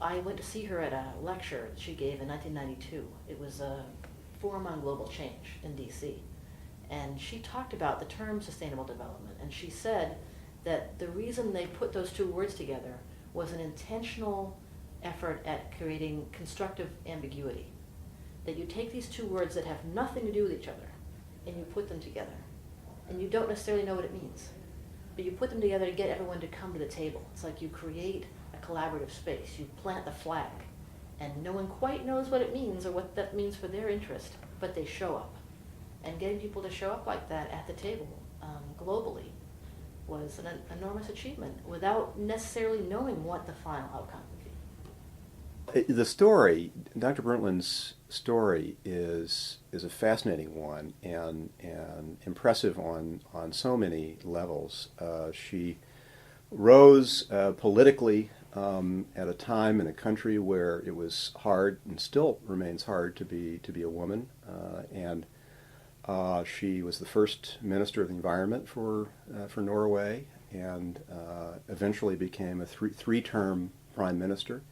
I went to see her at a lecture she gave in 1992. It was a Forum on Global Change in DC. And she talked about the term sustainable development. And she said that the reason they put those two words together was an intentional effort at creating constructive ambiguity. That you take these two words that have nothing to do with each other and you put them together. And you don't necessarily know what it means. But you put them together to get everyone to come to the table. It's like you create a collaborative space. You plant the flag. And no one quite knows what it means or what that means for their interest, but they show up. And getting people to show up like that at the table globally was an enormous achievement without necessarily knowing what the final outcome would be. The story, Dr. Brundtland's story, is a fascinating one and impressive on so many levels. She rose politically at a time in a country where it was hard and still remains hard to be a woman, and she was the first Minister of the Environment for Norway, and eventually became a three-term Prime Minister.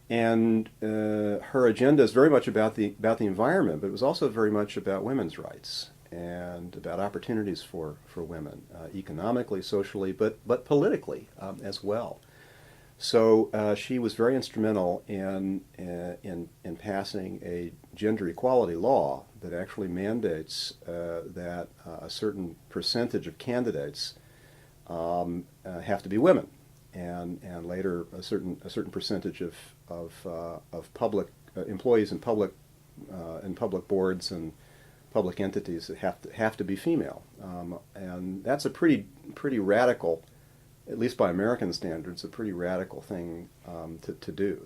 And her agenda is very much about the environment, but it was also very much about women's rights and about opportunities for women, economically, socially, but politically as well. So she was very instrumental in passing a gender equality law that actually mandates that a certain percentage of candidates have to be women, and later a certain percentage of public employees in public boards and public entities that have to be female, and that's a pretty radical, at least by American standards, a pretty radical thing to do.